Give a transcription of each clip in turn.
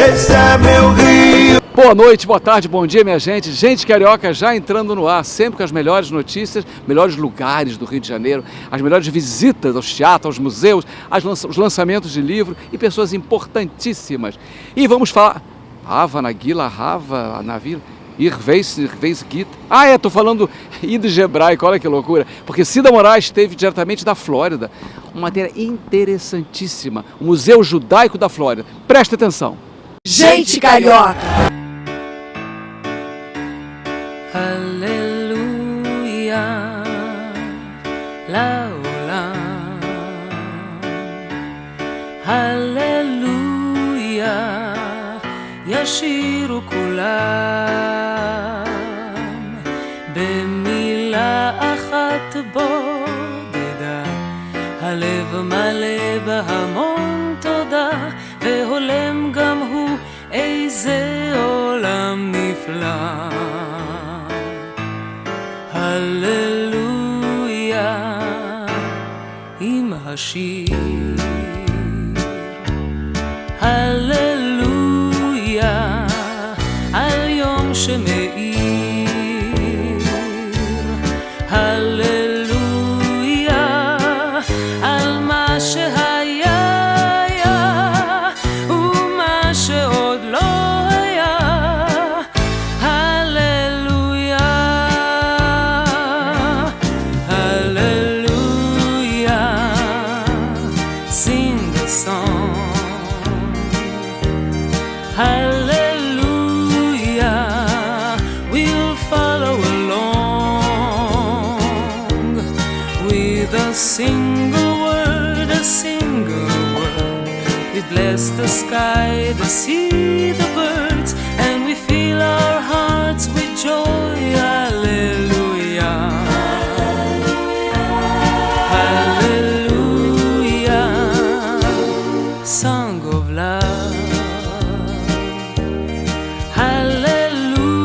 esse é meu Rio. Boa noite, boa tarde, bom dia, minha gente. Gente Carioca já entrando no ar, sempre com as melhores notícias, melhores lugares do Rio de Janeiro, as melhores visitas aos teatros, aos museus, os lançamentos de livros e pessoas importantíssimas. E vamos falar... Rava, Naguila, Rava, Navila... Irvez Git. Tô falando ídis hebraico, olha que loucura. Porque Cida Moraes esteve diretamente da Flórida. Uma matéria interessantíssima. O Museu Judaico da Flórida. Presta atenção. Gente Carioca! Aleluia, לעולם. Aleluia, ישירו כולם. במילה אחת בודדה, הלב מלא בהמון תודה, והולם גם הוא איזה עולם נפלא. הללויה עם השיר, הללויה על יום שמאיר, הללויה על מה שהיה היה ומה שעוד לא היה, הללויה, הללויה, sing the song, hallelujah, we'll follow along with a single word, we bless the sky, the sea, the birds, and we fill our hearts with joy, hallelujah, hallelujah, song of love. Hallelujah,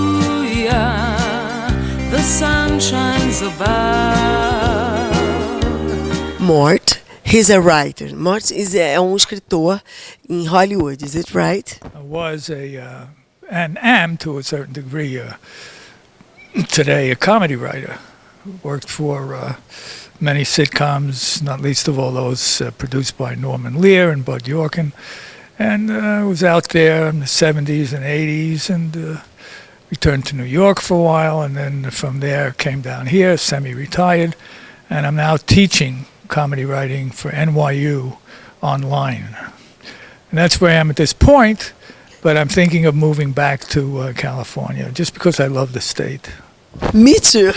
the sun shines above. Mort, he's a writer. Mort é escritor em Hollywood, is it right? I was and am to a certain degree today a comedy writer. Worked for many sitcoms, not least of all those produced by Norman Lear and Bud Yorkin. And I was out there in the 70s and 80s and returned to New York for a while, and then from there came down here, semi-retired, and I'm now teaching comedy writing for NYU online. And that's where I am at this point, but I'm thinking of moving back to California, just because I love the state. Me too.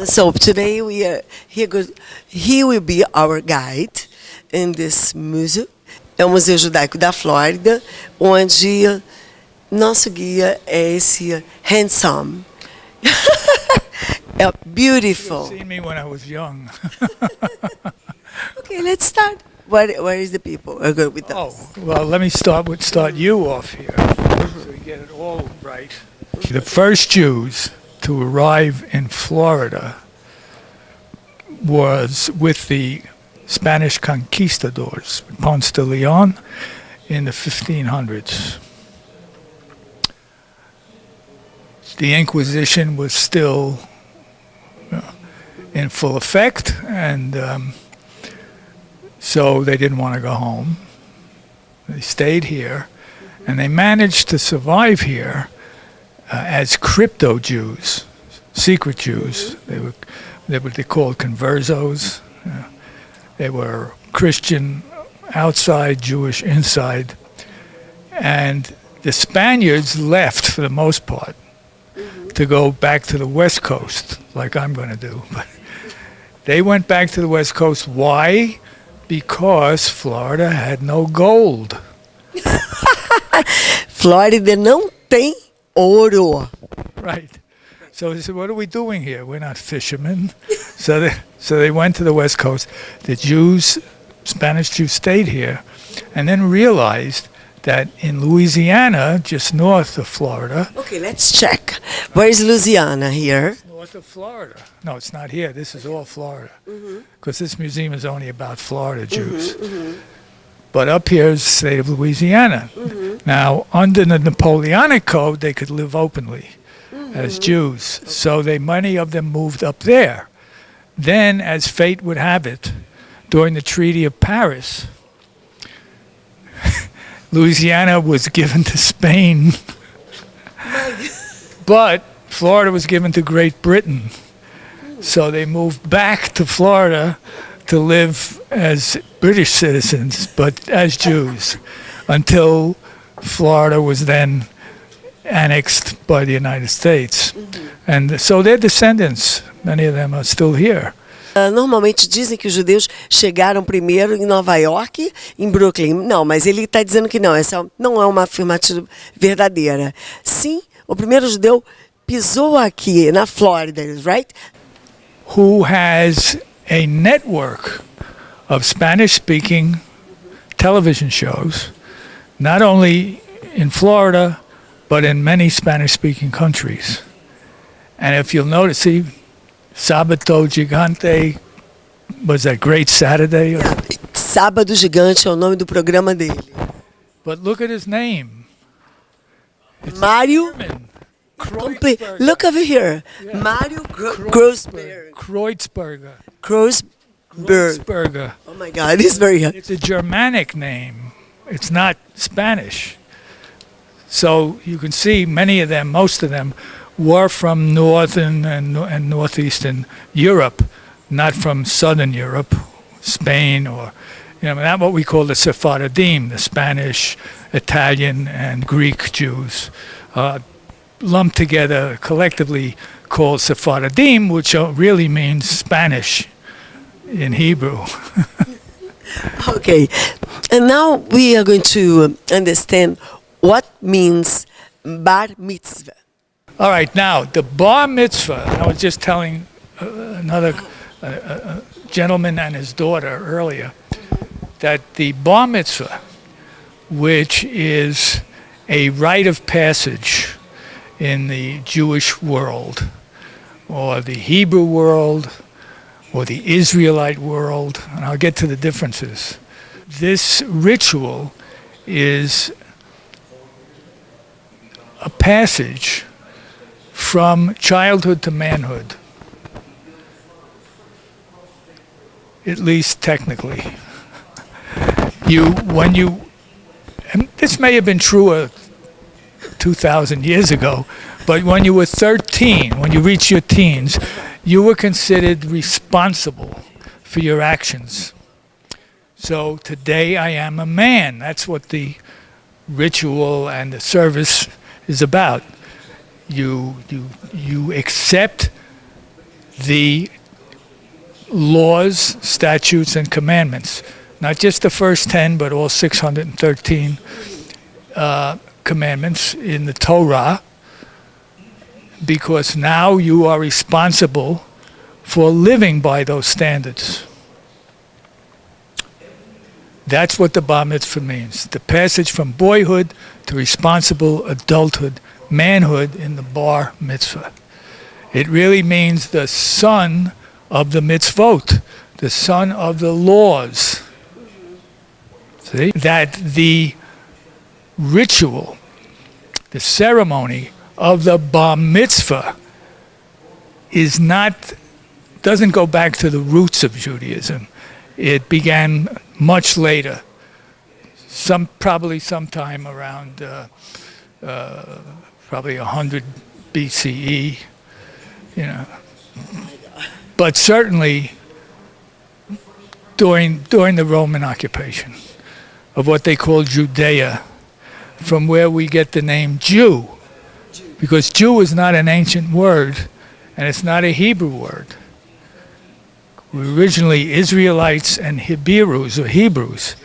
So today we are here. He will be our guide in this museum. É o Museu Judaico da Flórida, onde nosso guia é esse handsome. Beautiful. You've seen me when I was young. Okay, let's start. Where is the people who are good with us? Oh, well, let me start you off here, so we get it all right. The first Jews to arrive in Florida was with the Spanish conquistadors, Ponce de Leon, in the 1500s. The Inquisition was still in full effect, and so they didn't want to go home. They stayed here, and they managed to survive here as crypto Jews, secret Jews. They were what they called conversos. They were Christian outside, Jewish inside. And the Spaniards left, for the most part, to go back to the West Coast, like I'm going to do. But they went back to the West Coast. Why? Because Florida had no gold. Flórida não tem ouro. Right. So they said, what are we doing here? We're not fishermen. So they went to the West Coast. The Jews, Spanish Jews, stayed here and then realized that in Louisiana, just north of Florida. Okay, let's check. Where is Louisiana here? North of Florida. No, it's not here. This is all Florida. Because this museum is only about Florida Jews. But up here is the state of Louisiana. Now, under the Napoleonic Code, they could live openly as Jews. So many of them moved up there. Then, as fate would have it, during the Treaty of Paris, Louisiana was given to Spain, but Florida was given to Great Britain. So they moved back to Florida to live as British citizens, but as Jews, until Florida was then annexed by the United States. And so their descendants, many of them are still here. Normalmente dizem que os judeus chegaram primeiro em Nova York, em Brooklyn. Não, mas ele está dizendo que não. Essa não é uma afirmativa verdadeira. Sim, o primeiro judeu pisou aqui na Flórida, right? Who has a network of Spanish-speaking television shows, not only in Florida, but in many Spanish-speaking countries. And if you'll notice, see, Sábado Gigante was that great Saturday. Sábado Gigante é o nome do programa dele. But look at his name. Mário. Look over here. Yeah. Mário Kreuzberger. Kreuzberger. Oh my God, it's very hard. It's a Germanic name. It's not Spanish. So you can see many of them, most of them, were from northern and northeastern Europe, not from southern Europe, Spain, or not what we call the Sephardim, the Spanish, Italian, and Greek Jews, lumped together, collectively called Sephardim, which really means Spanish in Hebrew. Okay, and now we are going to understand what means bar mitzvah. All right, now the bar mitzvah, I was just telling another gentleman and his daughter earlier that the bar mitzvah, which is a rite of passage in the Jewish world, or the Hebrew world, or the Israelite world, and I'll get to the differences. This ritual is a passage from childhood to manhood, at least technically. And this may have been true 2,000 years ago, but when you were 13, when you reached your teens, you were considered responsible for your actions. So today I am a man. That's what the ritual and the service is about. You accept the laws, statutes, and commandments, not just the first 10, but all 613 commandments in the Torah, because now you are responsible for living by those standards. That's what the bar mitzvah means, the passage from boyhood to responsible adulthood, manhood in the bar mitzvah. It really means the son of the mitzvot, the son of the laws. See? That the ritual, the ceremony of the bar mitzvah doesn't go back to the roots of Judaism. It began much later, probably sometime around probably 100 BCE, but certainly during the Roman occupation of what they call Judea, from where we get the name Jew, because Jew is not an ancient word, and it's not a Hebrew word. We're originally Israelites and Hebrews.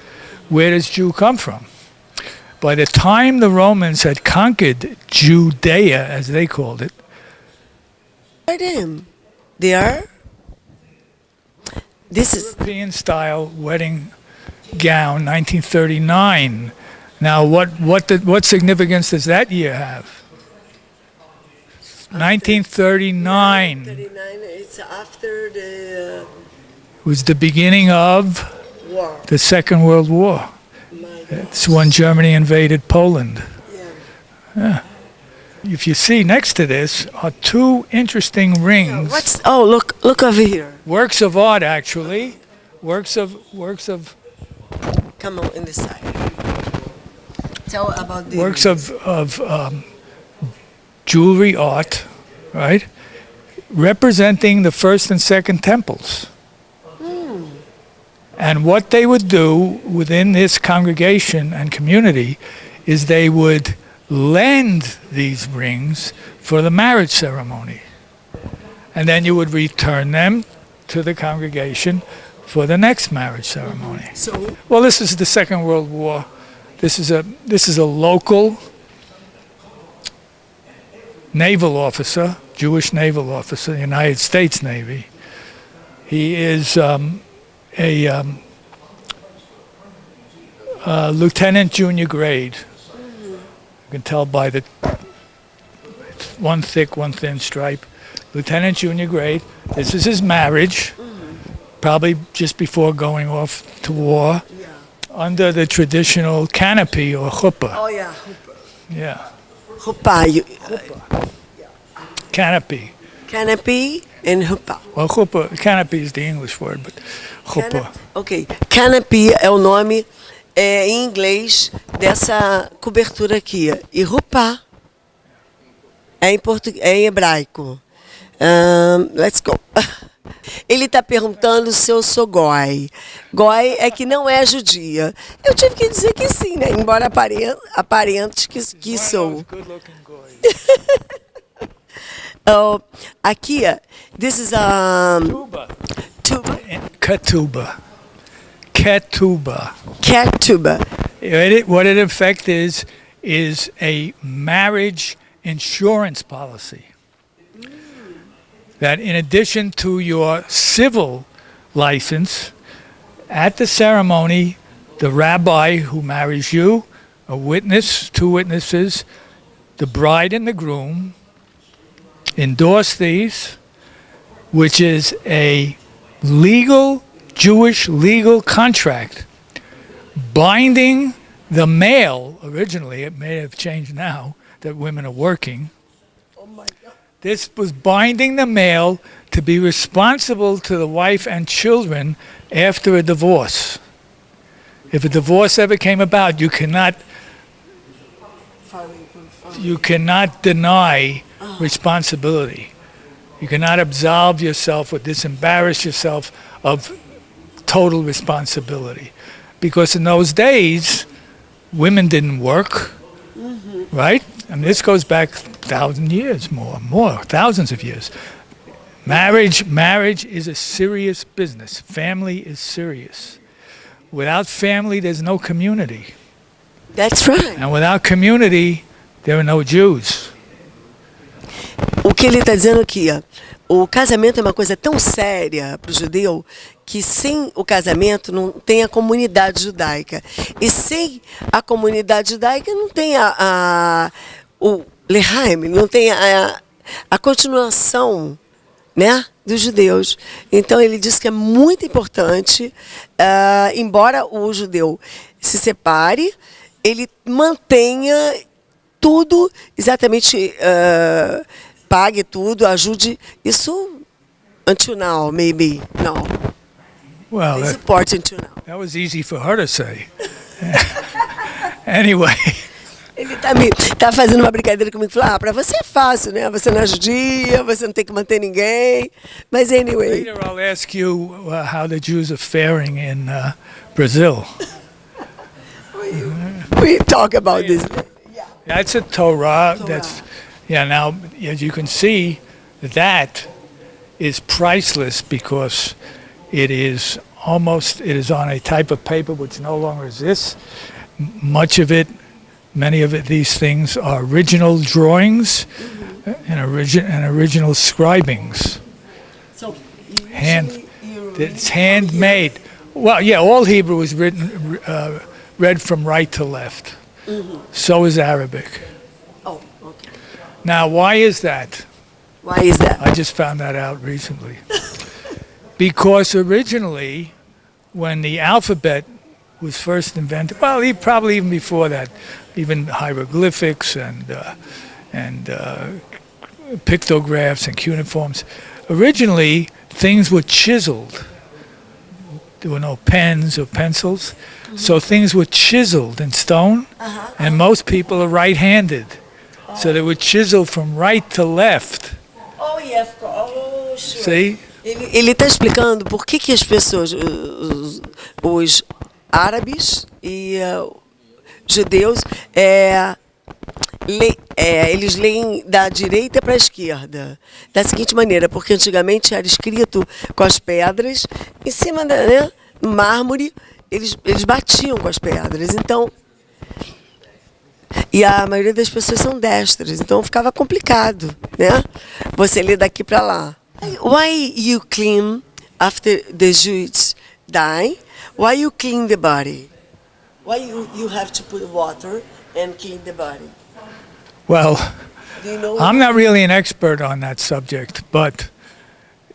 Where does Jew come from? By the time the Romans had conquered Judea, as they called it, They are. This is European-style wedding gown, 1939. Now, what significance does that year have? 1939. 39. It's after the was the beginning of war. the Second World War. It's when Germany invaded Poland. Yeah. If you see next to this are two interesting rings. Look over here. Works of art, actually. Works of. Come on, in this side. Tell about the Works of jewelry art, right? Representing the first and second temples. And what they would do within this congregation and community is they would lend these rings for the marriage ceremony. And then you would return them to the congregation for the next marriage ceremony. Well, this is the Second World War. This is a local naval officer, Jewish naval officer, United States Navy. He is a lieutenant junior grade. You can tell by the one thick, one thin stripe. Lieutenant junior grade. This is his marriage, probably just before going off to war, under the traditional canopy or chuppah. Oh yeah, chuppah. Yeah. Chuppah. Canopy. Canopy and chuppah. Well, chuppah, canopy is the English word, but chuppah. Ok. Canopy é o nome em inglês dessa cobertura aqui. E chuppah é em hebraico. Let's go. Ele está perguntando se eu sou goi. Goi é que não é judia. Eu tive que dizer que sim, né? Embora aparente que sou. Aqui, this is a Tuba. tuba. Ketuba. Ketuba. Ketuba. What it in effect is a marriage insurance policy. That in addition to your civil license, at the ceremony, the rabbi who marries you, a witness, two witnesses, the bride and the groom, endorse these, which is a legal, Jewish legal contract binding the male, originally, it may have changed now that women are working. Oh my God. This was binding the male to be responsible to the wife and children after a divorce. If a divorce ever came about, you cannot deny responsibility. You cannot absolve yourself or disembarrass yourself of total responsibility. Because in those days, women didn't work, right? I mean, this goes back 1,000 years, more, thousands of years. Marriage is a serious business. Family is serious. Without family, there's no community. That's right. And without community, there are no Jews. O que ele está dizendo aqui, o casamento é uma coisa tão séria para o judeu que sem o casamento não tem a comunidade judaica. E sem a comunidade judaica não tem o lehaim, não tem a continuação, né, dos judeus. Então ele diz que é muito importante, embora o judeu se separe, ele mantenha tudo exatamente, pague tudo, ajude. Isso until now, maybe. No. Well, It's important to know. that was easy for her to say. Anyway. Ele tá fazendo uma brincadeira comigo, falou, para você é fácil, né? Você não é judia, você não tem que manter ninguém. Mas anyway. Later I'll ask you how the Jews are faring in Brazil. We talk about this. That's a Torah. Now, as you can see, that is priceless because it is on a type of paper which no longer exists. Many of these things are original drawings and original scribings. So, it's handmade. Well, yeah, all Hebrew is read from right to left. So is Arabic. Oh, okay. Now, why is that? Why is that? I just found that out recently. Because originally, when the alphabet was first invented. Well, probably even before that, even hieroglyphics and pictographs and cuneiforms. Originally, things were chiseled. There were no pens or pencils, so things were chiseled in stone, and most people are right-handed. So they were chiseled from right to left. Oh, yes. Oh, sure. See? Ele está explicando por que as pessoas, os árabes e judeus, eles leem da direita para a esquerda, da seguinte maneira, porque antigamente era escrito com as pedras, em cima do mármore, eles batiam com as pedras, então, e a maioria das pessoas são destras, então ficava complicado, né? Você lê daqui para lá. Why you clean after the Jews die? Why you clean the body? Why you have to put water and clean the body? Well, Do you know? I'm not really an expert on that subject, but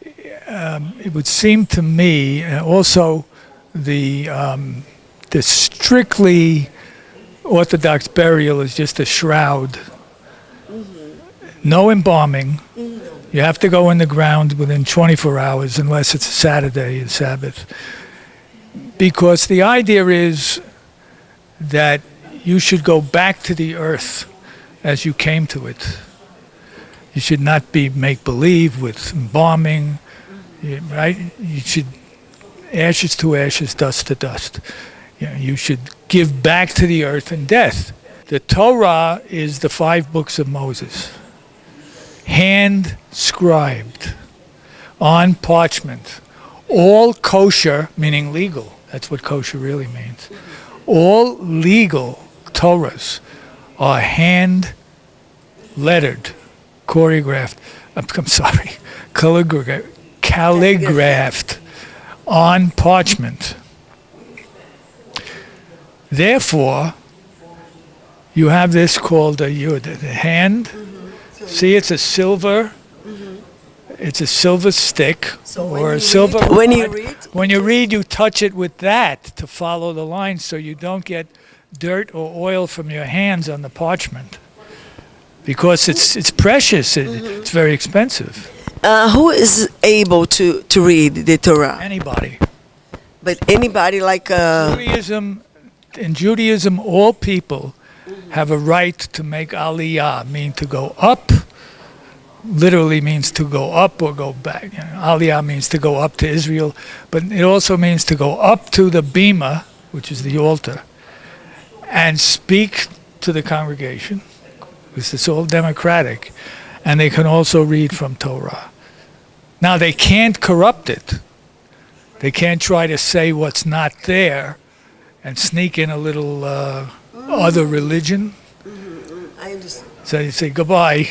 it would seem to me also the strictly Orthodox burial is just a shroud. No embalming. You have to go in the ground within 24 hours unless it's a Saturday and Sabbath. Because the idea is that you should go back to the earth as you came to it. You should not be make-believe with embalming, right? You should ashes to ashes, dust to dust. You should give back to the earth in death. The Torah is the 5 books of Moses, hand-scribed on parchment, all kosher, meaning legal. That's what kosher really means. All legal Torahs are hand-lettered, choreographed, calligraphed on parchment. Therefore, you have this called a yud, the hand. See, it's a silver. It's a silver stick or a silver. When you read, when you read, you touch it with that to follow the lines, so you don't get dirt or oil from your hands on the parchment, because it's precious. It's very expensive. who is able to read the Torah? Anybody. But anybody like In Judaism, all people have a right to make aliyah, mean to go up. Literally means to go up or go back. Aliyah means to go up to Israel, but it also means to go up to the bima, which is the altar, and speak to the congregation, because it's all democratic, and they can also read from Torah. Now, they can't corrupt it. They can't try to say what's not there and sneak in a little other religion. I understand. So you say, goodbye,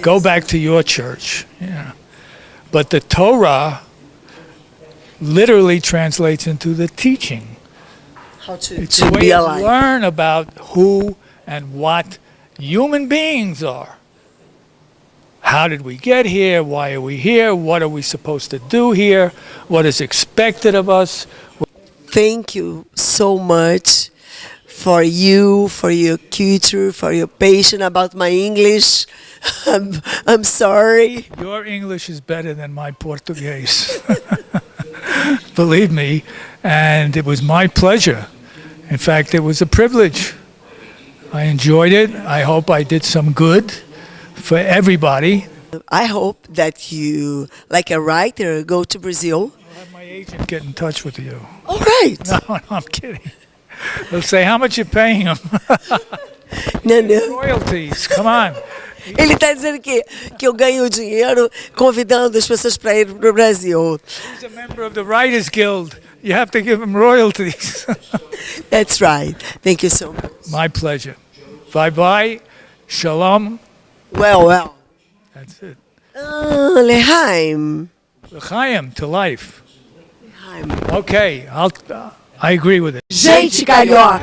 go back to your church. But the Torah literally translates into the teaching. How It's to a way be to alive. learn about who and what human beings are. How did we get here? Why are we here? What are we supposed to do here? What is expected of us? Thank you so much for you, for your culture, for your patience about my English. I'm sorry. Your English is better than my Portuguese. Believe me, and it was my pleasure. In fact, it was a privilege. I enjoyed it. I hope I did some good for everybody. I hope that you, like a writer, go to Brazil. I'll have my agent get in touch with you. All right. No, I'm kidding. They'll say, how much you paying them? Não. Royalties, come on. Ele está dizendo que eu ganho dinheiro convidando as pessoas para ir para o Brasil. He's a member of the Writers Guild. You have to give him royalties. That's right. Thank you so much. My pleasure. Bye-bye. Shalom. Well. That's it. L'chaim. L'chaim, to life. L'chaim. Okay, I agree with it. Gente Carioca.